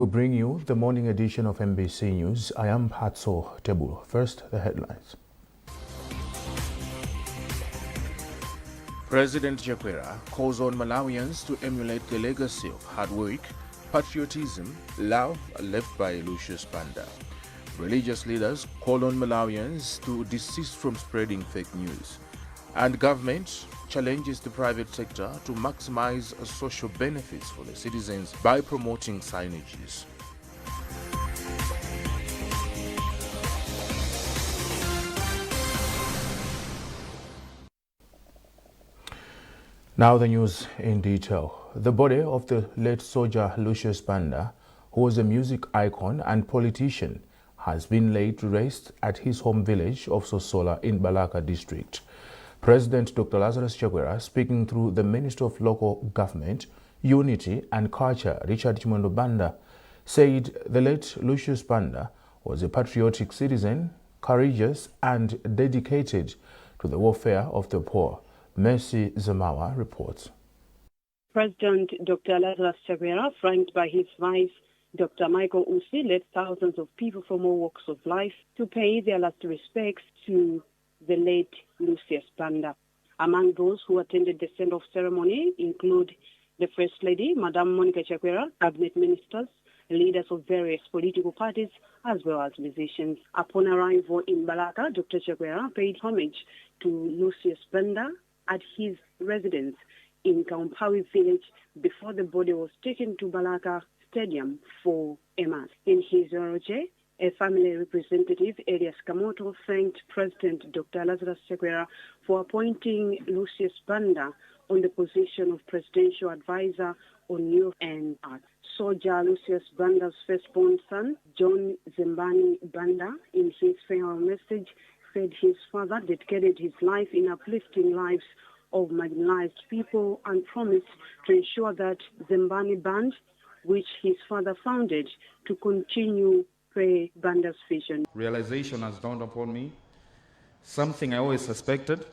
We bring you the morning edition of MBC News. I am Patso Tebu. First, the headlines. President Chakwera calls on Malawians to emulate the legacy of hard work, patriotism, love left by Lucius Banda. Religious leaders call on Malawians to desist from spreading fake news. And government challenges the private sector to maximize social benefits for the citizens by promoting signages. Now the news in detail. The body of the late soldier Lucius Banda, who was a music icon and politician, has been laid to rest at his home village of Sosola in Balaka district. President Dr. Lazarus Chakwera, speaking through the Minister of Local Government, Unity and Culture, Richard Chimondo Banda, said the late Lucius Banda was a patriotic citizen, courageous and dedicated to the welfare of the poor. Mercy Zamawa reports. President Dr. Lazarus Chakwera, flanked by his vice, Dr. Michael Usi, led thousands of people from all walks of life to pay their last respects to the late Lucius Banda. Among those who attended the send-off ceremony include the First Lady, Madam Monica Chakwera, cabinet ministers, leaders of various political parties, as well as musicians. Upon arrival in Balaka, Dr. Chakwera paid homage to Lucius Banda at his residence in Kaumpawi village before the body was taken to Balaka Stadium for a mass. In his eulogy, a family representative, Elias Kamoto, thanked President Dr. Lazarus Chakwera for appointing Lucius Banda on the position of Presidential Advisor on Youth and Arts. Soldier Lucius Banda's firstborn son, John Zembani Banda, in his farewell message, said his father dedicated his life in uplifting lives of marginalized people and promised to ensure that Zembani Band, which his father founded, to continue Banda's vision. Realization has dawned upon me, something I always suspected,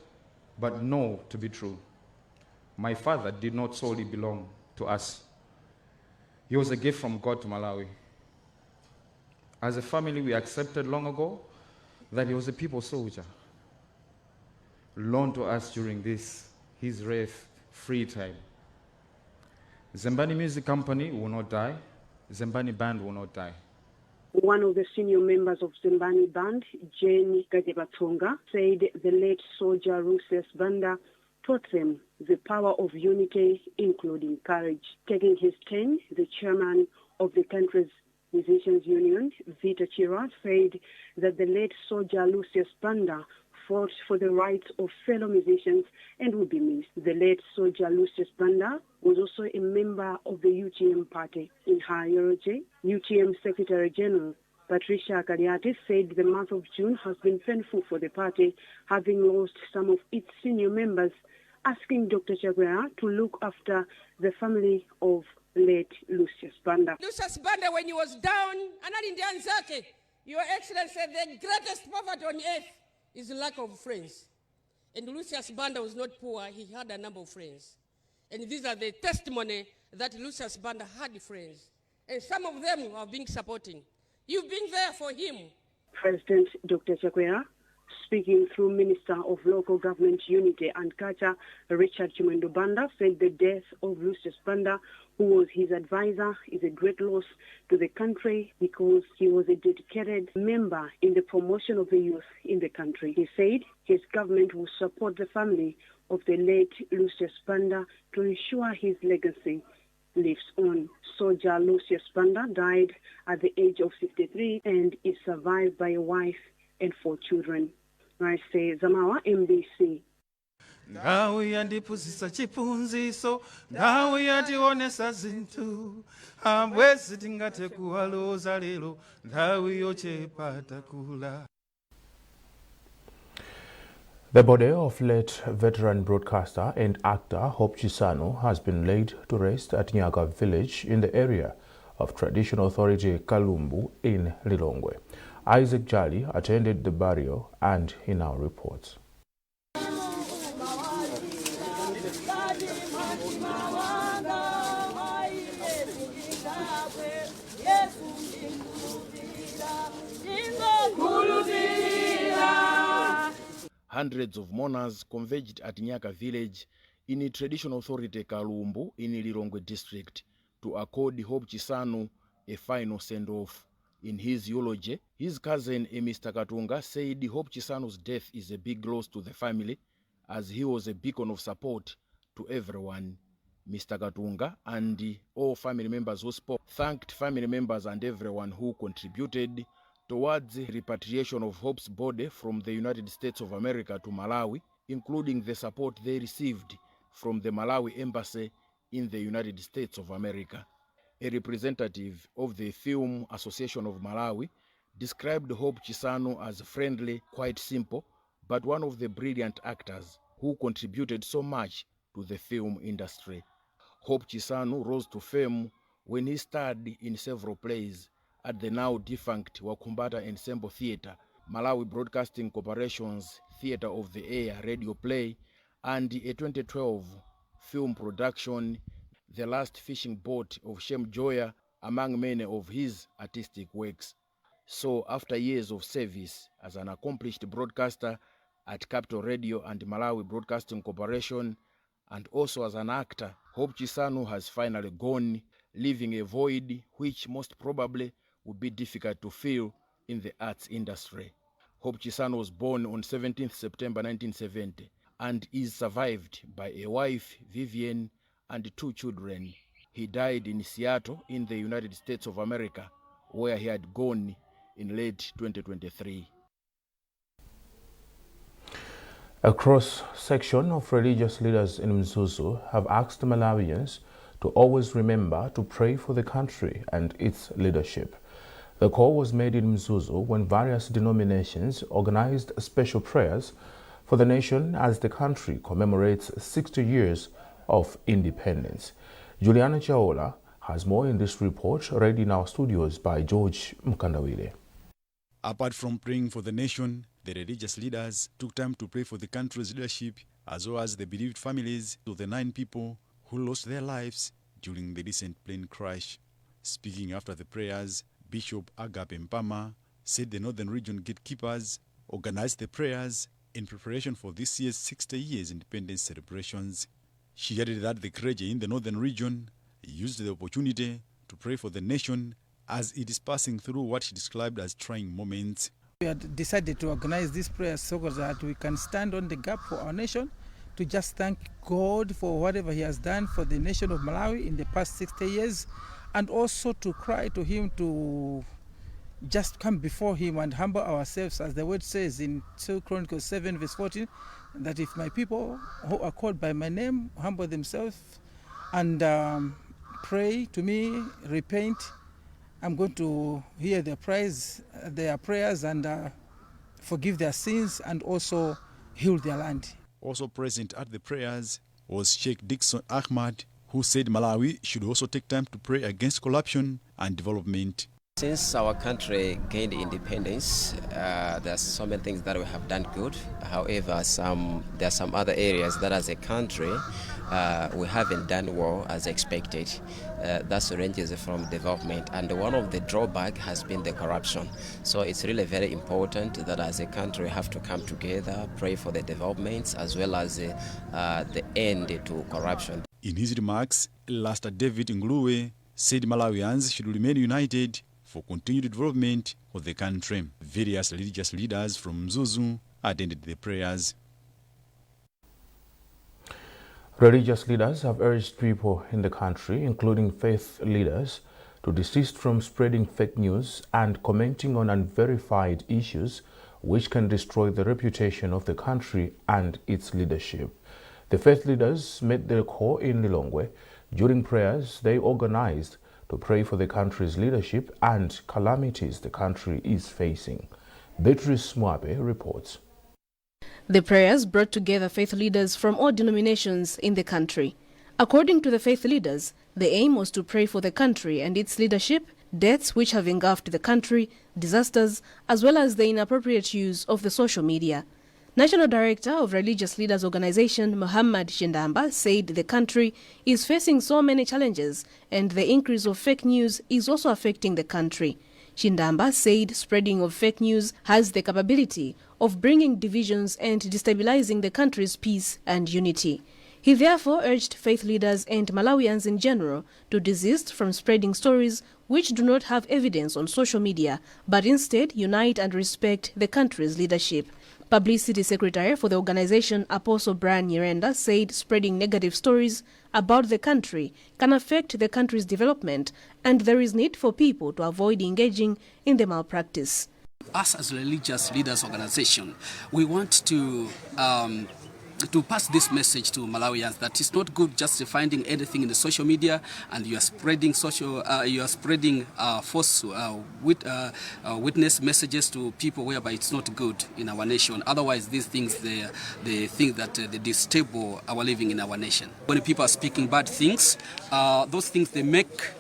but know to be true. My father did not solely belong to us. He was a gift from God to Malawi. As a family, we accepted long ago that he was a people soldier, loaned to us during his rare free time. Zembani Music Company will not die. Zembani Band will not die. One of the senior members of Zembani Band, Jane Gajebatonga, said the late soldier Lucius Banda taught them the power of unity, including courage. Taking his turn, the chairman of the country's Musicians Union, Vita Chira, said that the late soldier Lucius Banda fought for the rights of fellow musicians and will be missed. The late soldier Lucius Banda was also a member of the UTM party. In her eulogy, UTM Secretary General Patricia Kaliati said the month of June has been painful for the party, having lost some of its senior members, asking Dr. Chakwera to look after the family of late Lucius Banda. Lucius Banda, when he was down, Your Excellency said the greatest poverty on earth is the lack of friends. And Lucius Banda was not poor, he had a number of friends. And these are the testimony that Lucius Banda had friends. And some of them are being supporting. You've been there for him. President Dr. Chakwera, speaking through Minister of Local Government, Unity and Culture, Richard Chimondo Banda, said the death of Lucius Banda, who was his advisor, is a great loss to the country because he was a dedicated member in the promotion of the youth in the country. He said his government will support the family of the late Lucius Banda to ensure his legacy lives on. Soldier Lucius Banda died at the age of 63 and is survived by a wife and 4 children. I say Zamawa, MBC. Ndawi yandipuzisa chipunziso, ndawi yationesa zinthu, ambwezi tingate kuwaloza lero, ndawi yochepa takula. The body of late veteran broadcaster and actor Hope Chisano has been laid to rest at Nyaga village in the area of traditional authority Kalumbu in Lilongwe. Isaac Jali attended the burial and he now reports. hundreds of mourners converged at Nyaka village in the traditional authority Kalumbu in Lilongwe district to accord Hope Chisanu a final send-off. In his eulogy, his cousin Mr. Katunga said Hope Chisanu's death is a big loss to the family as he was a beacon of support to everyone. Mr. Katunga and all family members who spoke thanked family members and everyone who contributed towards the repatriation of Hope's body from the United States of America to Malawi, including the support they received from the Malawi embassy in the United States of America. A representative of the Film Association of Malawi described Hope Chisanu as friendly, quite simple, but one of the brilliant actors who contributed so much to the film industry. Hope Chisanu rose to fame when he starred in several plays at the now defunct Wakumbata Ensemble Theatre, Malawi Broadcasting Corporation's Theatre of the Air radio play, and a 2012 film production, The Last Fishing Boat of Shem Joya, among many of his artistic works. So, after years of service as an accomplished broadcaster at Capital Radio and Malawi Broadcasting Corporation, and also as an actor, Hope Chisanu has finally gone, leaving a void which most probably would be difficult to fill in the arts industry. Hope Chisanu was born on 17th September 1970 and is survived by a wife, Vivian, and 2 children. He died in Seattle in the United States of America, where he had gone in late 2023. A cross-section of religious leaders in Mzuzu have asked Malawians to always remember to pray for the country and its leadership. The call was made in Mzuzu when various denominations organized special prayers for the nation as the country commemorates 60 years of independence. Juliana Chaola has more in this report read in our studios by George Mkandawile. Apart from praying for the nation, the religious leaders took time to pray for the country's leadership as well as the bereaved families of the 9 people who lost their lives during the recent plane crash. Speaking after the prayers, Bishop Agape Mpama said the Northern Region gatekeepers organized the prayers in preparation for this year's 60 years independence celebrations. She added that the clergy in the Northern Region used the opportunity to pray for the nation as it is passing through what she described as trying moments. We had decided to organize these prayers so that we can stand on the gap for our nation, to just thank God for whatever He has done for the nation of Malawi in the past 60 years, and also to cry to Him to just come before Him and humble ourselves, as the word says in 2 Chronicles 7 verse 14, that if my people who are called by my name humble themselves and pray to me, repent, I'm going to hear their prayers and forgive their sins and also heal their land. Also present at the prayers was Sheikh Dixon Ahmad, who said Malawi should also take time to pray against corruption and development. Since our country gained independence, there's so many things that we have done good. However, there are some other areas that as a country we haven't done well as expected. That ranges from development, and one of the drawbacks has been the corruption. So it's really very important that as a country we have to come together, pray for the developments as well as the end to corruption. In his remarks, Lester David Ngluwe said Malawians should remain united for continued development of the country. Various religious leaders from Mzuzu attended the prayers. Religious leaders have urged people in the country, including faith leaders, to desist from spreading fake news and commenting on unverified issues which can destroy the reputation of the country and its leadership. The faith leaders made their call in Lilongwe during prayers they organized to pray for the country's leadership and calamities the country is facing. Beatrice Mwabe reports. The prayers brought together faith leaders from all denominations in the country. According to the faith leaders, the aim was to pray for the country and its leadership, deaths which have engulfed the country, disasters, as well as the inappropriate use of the social media. National Director of Religious Leaders Organization, Muhammad Shindamba, said the country is facing so many challenges and the increase of fake news is also affecting the country. Chindamba said spreading of fake news has the capability of bringing divisions and destabilizing the country's peace and unity. He therefore urged faith leaders and Malawians in general to desist from spreading stories which do not have evidence on social media, but instead unite and respect the country's leadership. Publicity Secretary for the organization, Apostle Brian Nyirenda, said spreading negative stories about the country can affect the country's development, and there is need for people to avoid engaging in the malpractice. Us as religious leaders organization, we want to pass this message to Malawians that it's not good just finding anything in the social media and you are spreading false witness messages to people whereby it's not good in our nation. Otherwise, these things they think that they disable our living in our nation. When people are speaking bad things, those things they make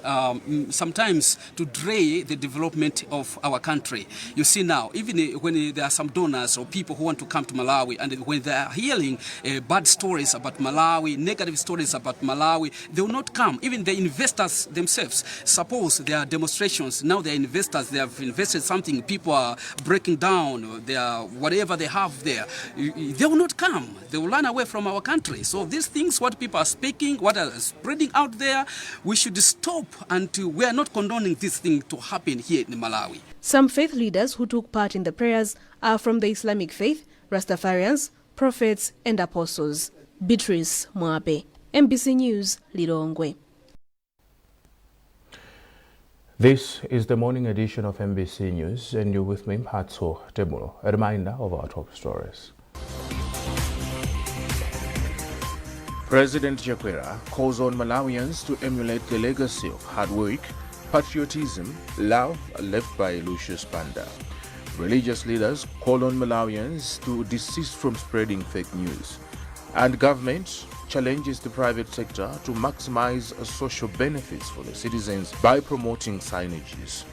sometimes to delay the development of our country. You see now, even when there are some donors or people who want to come to Malawi, and when they are hearing bad stories about Malawi, negative stories about Malawi, they will not come. Even the investors themselves, suppose there are demonstrations, now they are investors, they have invested something, people are breaking down, they are, whatever they have there, they will not come. They will run away from our country. So these things, what people are speaking, what are spreading out there, we should stop, and we are not condoning this thing to happen here in Malawi. Some faith leaders who took part in the prayers are from the Islamic faith, Rastafarians, prophets and apostles. Beatrice Mwabe, MBC News, Lilongwe. This is the morning edition of MBC News, and you're with me, Mphatso Temulo. A reminder of our top stories. President Chakwera calls on Malawians to emulate the legacy of hard work, patriotism, love left by Lucius Banda. Religious leaders call on Malawians to desist from spreading fake news. And government challenges the private sector to maximize social benefits for the citizens by promoting signages.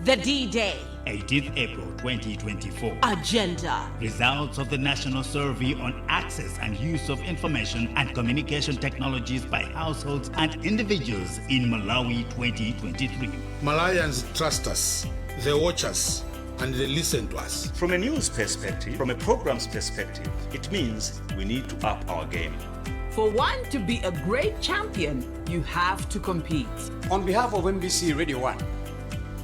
The D-Day. 18th April 2024. Agenda. Results of the National Survey on Access and Use of Information and Communication Technologies by Households and Individuals in Malawi 2023. Malawians trust us, they watch us, and they listen to us. From a news perspective, from a program's perspective, it means we need to up our game. For one to be a great champion, you have to compete. On behalf of MBC Radio 1,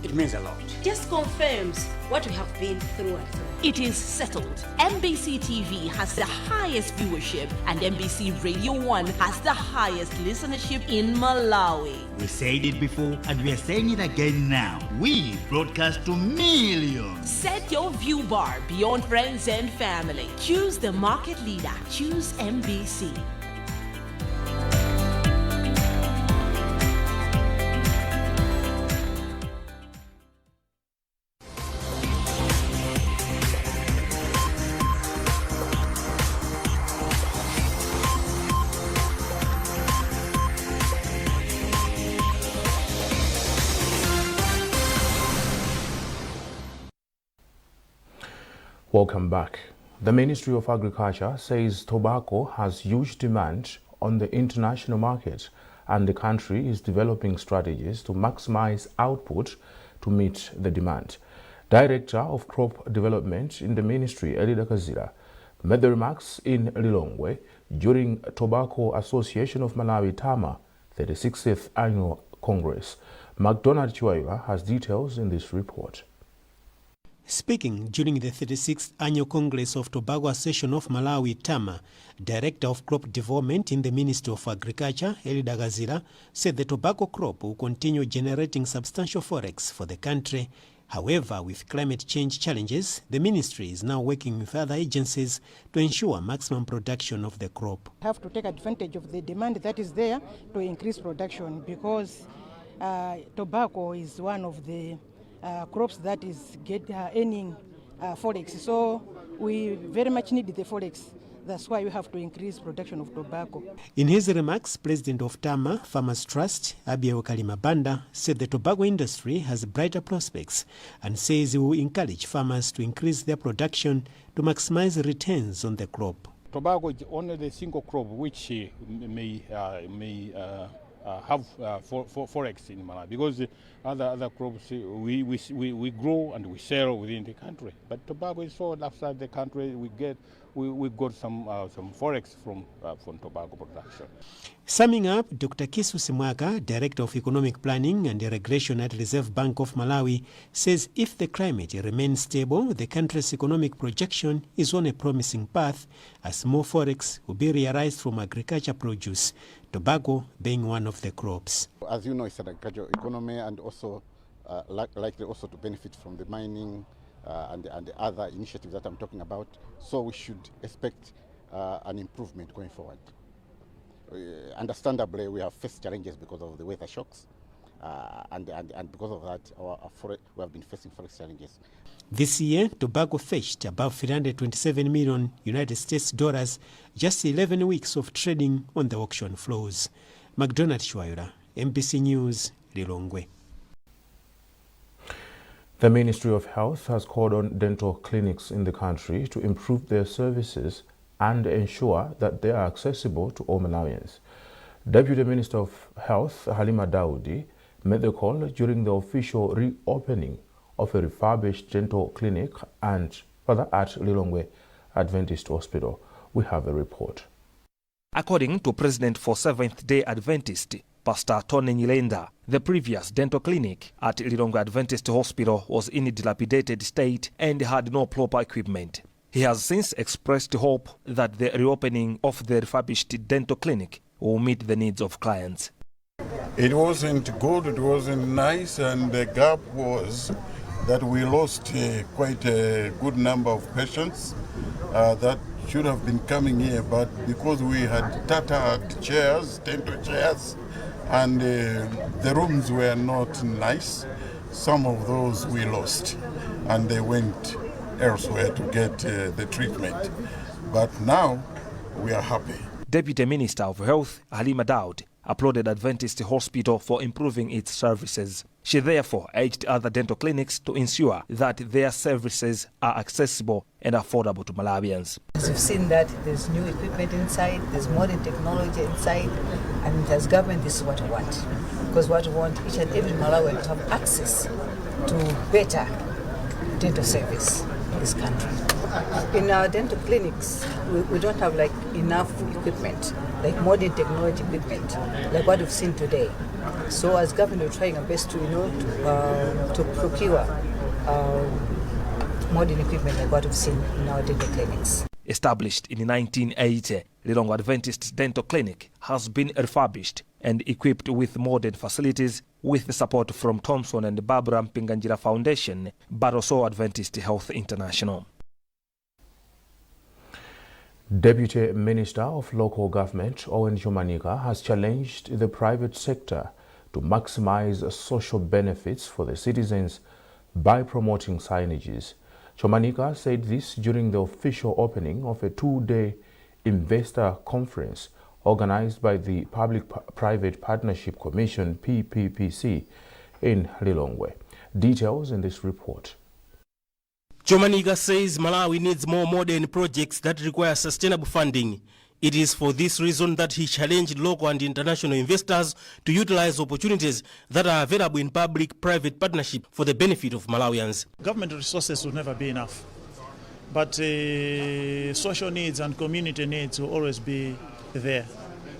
it means a lot. Just confirms what we have been through and through. It is settled. MBC TV has the highest viewership and MBC Radio 1 has the highest listenership in Malawi. We said it before and we are saying it again now. We broadcast to millions. Set your view bar beyond friends and family. Choose the market leader. Choose MBC. Welcome back. The Ministry of Agriculture says tobacco has huge demand on the international market, and the country is developing strategies to maximize output to meet the demand. Director of Crop Development in the Ministry, Elida Kazira, made the remarks in Lilongwe during Tobacco Association of Malawi TAMA 36th Annual Congress. McDonald Chiwayula has details in this report. Speaking during the 36th Annual Congress of Tobacco Association of Malawi TAMA, Director of Crop Development in the Ministry of Agriculture, Elida Kazira, said the tobacco crop will continue generating substantial forex for the country. However, with climate change challenges, the ministry is now working with other agencies to ensure maximum production of the crop. Have to take advantage of the demand that is there to increase production, because tobacco is one of the crops that is earning forex. So we very much need the forex. That's why we have to increase production of tobacco. In his remarks, President of Tama Farmers Trust, Abiel Kalimabanda, said the tobacco industry has brighter prospects and says he will encourage farmers to increase their production to maximize returns on the crop. Tobacco is only the single crop which may have forex in Malawi, because other crops we grow and we sell within the country. But tobacco is sold outside the country. We got some forex from tobacco production. Summing up, Dr. Kisu Simwaka, Director of Economic Planning and Regulation at Reserve Bank of Malawi, says if the climate remains stable, the country's economic projection is on a promising path as more forex will be realized from agriculture produce, tobacco being one of the crops. As you know, it's an agricultural economy, and also likely also to benefit from the mining and the other initiatives that I'm talking about. So we should expect an improvement going forward. Understandably, we have faced challenges because of the weather shocks, and because of that, we have been facing forex challenges. This year, tobacco fetched about $327 million United States dollars, just 11 weeks of trading on the auction floors. McDonald Shwaira, MBC News, Lilongwe. The Ministry of Health has called on dental clinics in the country to improve their services and ensure that they are accessible to all Malawians. Deputy Minister of Health Halima Daudi made the call during the official reopening of a refurbished dental clinic and further at Lilongwe Adventist Hospital. We have a report. According to President for Seventh-day Adventist, Pastor Tony Nyilenda, the previous dental clinic at Lilongwe Adventist Hospital was in a dilapidated state and had no proper equipment. He has since expressed hope that the reopening of the refurbished dental clinic will meet the needs of clients. It wasn't good, it wasn't nice, and the gap was that we lost quite a good number of patients that should have been coming here, but because we had tattered chairs, dental chairs, and the rooms were not nice, some of those we lost, and they went elsewhere to get the treatment. But now we are happy. Deputy Minister of Health Halima Daudi applauded Adventist Hospital for improving its services. She therefore urged other dental clinics to ensure that their services are accessible and affordable to Malawians. As you've seen that there's new equipment inside, there's modern technology inside, and as government this is what we want. Because what we want each and every Malawian to have access to better dental service in this country. In our dental clinics, we don't have like enough equipment, like modern technology equipment, like what we've seen today. So as government, we're trying our best to, to procure modern equipment like what we've seen in our dental clinics. Established in 1980, Lilongwe Adventist Dental Clinic has been refurbished and equipped with modern facilities with the support from Thompson and Barbara Mpinganjira Foundation, but also Adventist Health International. Deputy Minister of Local Government Owen Jomanika has challenged the private sector to maximize social benefits for the citizens by promoting signages. Jomanika said this during the official opening of a two-day investor conference organized by the Public-Private Partnership Commission PPPC in Lilongwe. Details in this report. Jomanika says Malawi needs more modern projects that require sustainable funding. It is for this reason that he challenged local and international investors to utilize opportunities that are available in public-private partnership for the benefit of Malawians. Government resources will never be enough, but social needs and community needs will always be there.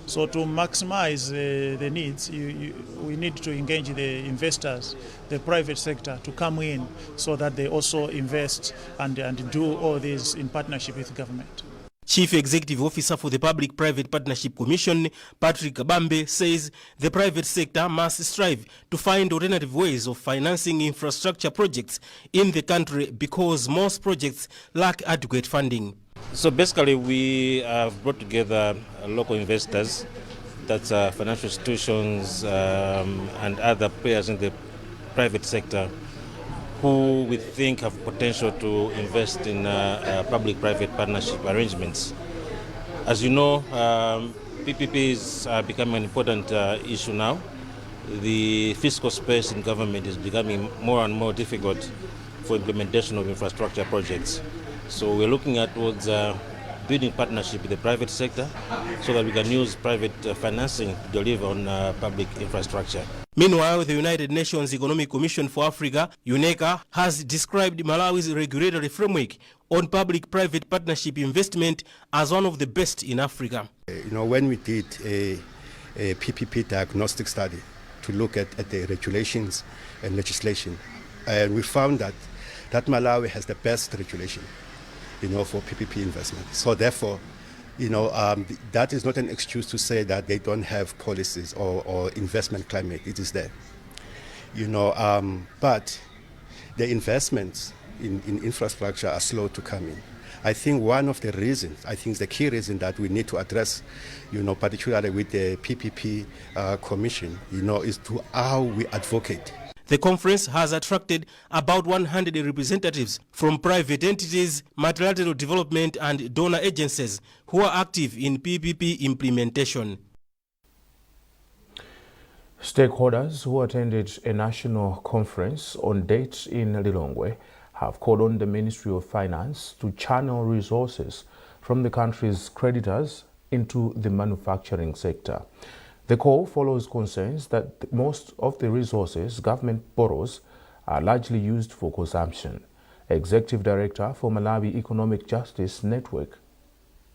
So to maximize the needs, we need to engage the investors, the private sector, to come in so that they also invest and do all this in partnership with government. Chief Executive Officer for the Public-Private Partnership Commission, Patrick Kabambe, says the private sector must strive to find alternative ways of financing infrastructure projects in the country because most projects lack adequate funding. So basically we have brought together local investors, that's financial institutions and other players in the private sector who we think have potential to invest in public-private partnership arrangements. As you know, PPPs are becoming an important issue now. The fiscal space in government is becoming more and more difficult for implementation of infrastructure projects. So we're looking at towards building partnership with the private sector so that we can use private financing to deliver on public infrastructure. Meanwhile, the United Nations Economic Commission for Africa, UNECA, has described Malawi's regulatory framework on public-private partnership investment as one of the best in Africa. When we did a PPP diagnostic study to look at the regulations and legislation, and we found that Malawi has the best regulation, for PPP investment. So therefore, that is not an excuse to say that they don't have policies or investment climate. It is there, but the investments in infrastructure are slow to come in. I think one of the reasons, the key reason that we need to address, particularly with the PPP Commission, is to how we advocate. The conference has attracted about 100 representatives from private entities, multilateral development and donor agencies who are active in PPP implementation. Stakeholders who attended a national conference on dates in Lilongwe have called on the Ministry of Finance to channel resources from the country's creditors into the manufacturing sector. The call follows concerns that most of the resources government borrows are largely used for consumption. Executive Director for Malawi Economic Justice Network,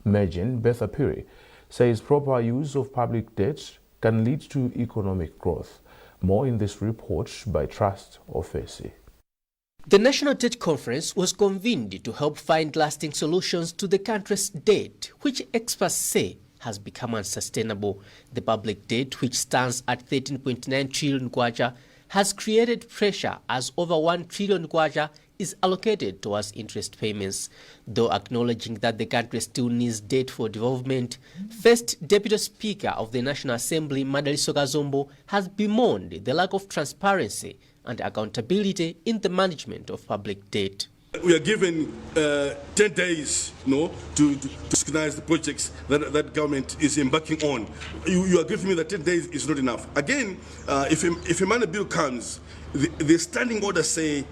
Mergin Bethapiri, says proper use of public debt can lead to economic growth. More in this report by Trust Ofesi. The National Debt Conference was convened to help find lasting solutions to the country's debt, which experts say has become unsustainable. The public debt, which stands at 13.9 trillion kwacha, has created pressure as over 1 trillion kwacha is allocated towards interest payments. Though acknowledging that the country still needs debt for development, First Deputy Speaker of the National Assembly, Madaliso Kazombo, has bemoaned the lack of transparency and accountability in the management of public debt. We are given 10 days, to scrutinize the projects that government is embarking on. You are giving me that 10 days is not enough. Again, if a money bill comes, the standing orders say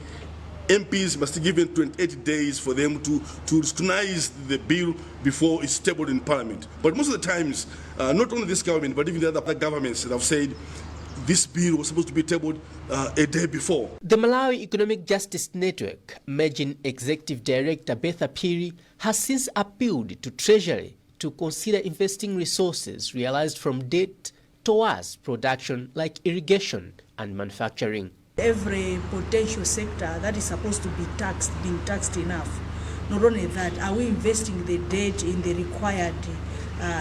MPs must be given 28 days for them to scrutinize the bill before it's tabled in Parliament. But most of the times, not only this government, but even the other governments that have said this bill was supposed to be tabled a day before. The Malawi Economic Justice Network, Mergin Executive Director Bethapiri, has since appealed to Treasury to consider investing resources realized from debt towards production like irrigation and manufacturing. Every potential sector that is supposed to be being taxed enough. Not only that, are we investing the debt in the required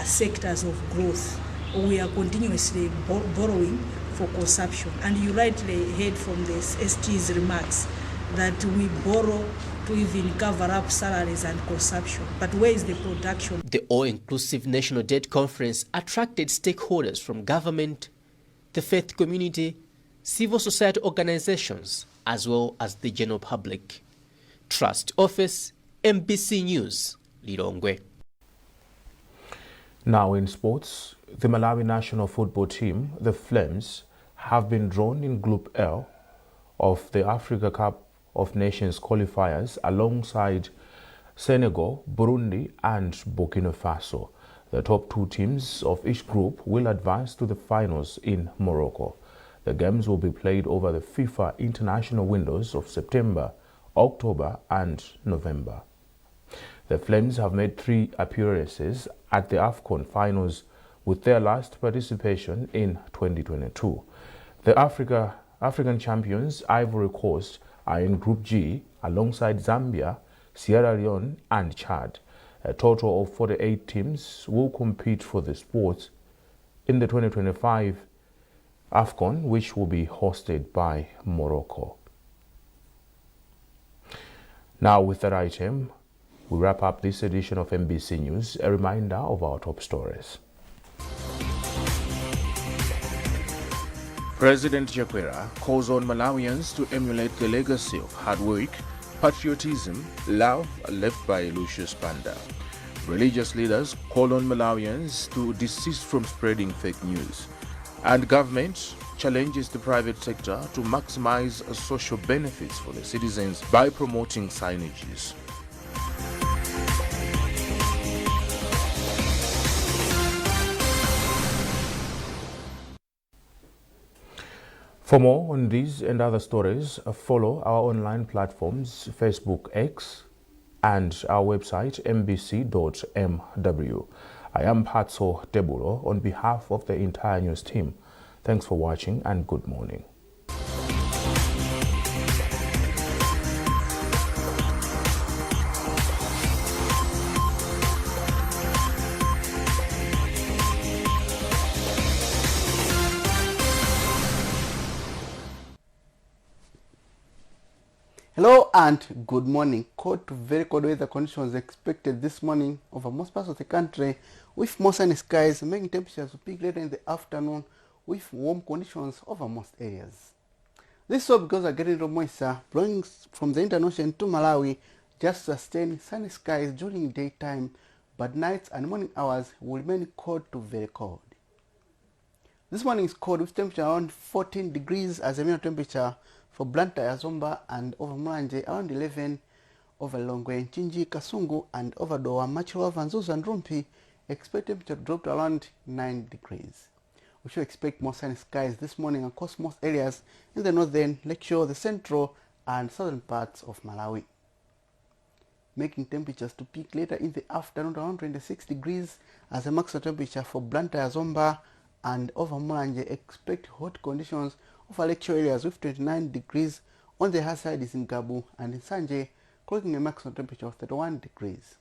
sectors of growth, or we are continuously borrowing for consumption? And you rightly heard from the SG's remarks that we borrow to even cover up salaries and consumption. But where is the production? The all-inclusive National Debt Conference attracted stakeholders from government, the faith community, civil society organizations, as well as the general public. Trust Office, MBC News, Lilongwe. Now in sports, the Malawi national football team, the Flames, have been drawn in Group L of the Africa Cup of Nations qualifiers alongside Senegal, Burundi and Burkina Faso. The top two teams of each group will advance to the finals in Morocco. The games will be played over the FIFA international windows of September, October and November. The Flames have made 3 appearances at the AFCON finals, with their last participation in 2022. The African champions, Ivory Coast, are in Group G alongside Zambia, Sierra Leone and Chad. A total of 48 teams will compete for the sport in the 2025 AFCON, which will be hosted by Morocco. Now with that item, we wrap up this edition of MBC News. A reminder of our top stories. President Chakwera calls on Malawians to emulate the legacy of hard work, patriotism, love left by Lucius Banda. Religious leaders call on Malawians to desist from spreading fake news. And government challenges the private sector to maximize social benefits for the citizens by promoting signages. For more on these and other stories, follow our online platforms, Facebook X, and our website mbc.mw. I am Patso Debulo on behalf of the entire news team. Thanks for watching and good morning. Hello and good morning. Cold to very cold weather conditions expected this morning over most parts of the country, with more sunny skies, making temperatures to peak later in the afternoon with warm conditions over most areas. This is all because of getting moisture blowing from the Indian Ocean to Malawi just to sustain sunny skies during daytime, but nights and morning hours will remain cold to very cold. This morning is cold with temperature around 14 degrees as a minimum temperature for Blantyre, Zomba and over Mulanje, around 11, over Longwe, Chinji, Kasungu and over Dowa, Machilova, Nzuzu and Rumpi, expect temperature to drop to around 9 degrees. We should expect more sunny skies this morning across most areas in the northern, Lakeshore, the central and southern parts of Malawi. Making temperatures to peak later in the afternoon around 26 degrees as a maximum temperature for Blantyre, Zomba and over Mulanje. Expect hot conditions over Lakeshore areas with 29 degrees. On the high side is in Gabu and in Sanje, clocking a maximum temperature of 31 degrees.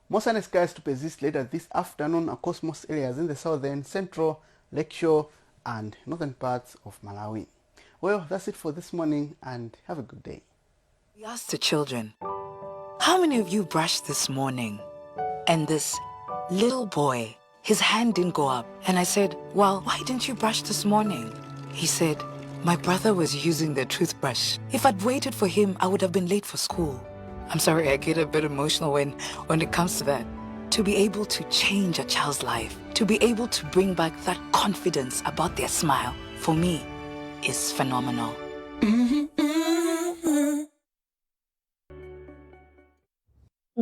More sunny skies to persist later this afternoon across most areas in the southern, central, Lakeshore and northern parts of Malawi. Well, that's it for this morning and have a good day. We asked the children, how many of you brushed this morning? And this little boy, his hand didn't go up. And I said, well, why didn't you brush this morning? He said, my brother was using the toothbrush. If I'd waited for him, I would have been late for school. I'm sorry, I get a bit emotional when it comes to that. To be able to change a child's life, to be able to bring back that confidence about their smile, for me, is phenomenal.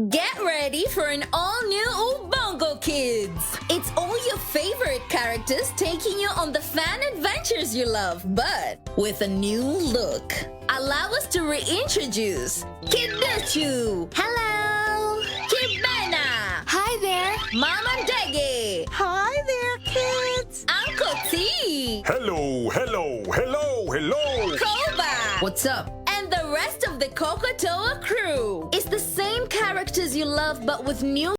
Get ready for an all-new Ubongo Kids! It's all your favorite characters taking you on the fun adventures you love, but with a new look. Allow us to reintroduce Kiduchu! Hello! Kibena! Hi there! Mama Dege! Hi there, kids! Uncle T! Hello, hello, hello, hello! Koba! What's up? And the rest of the Kokotoa crew. It's the same characters you love, but with new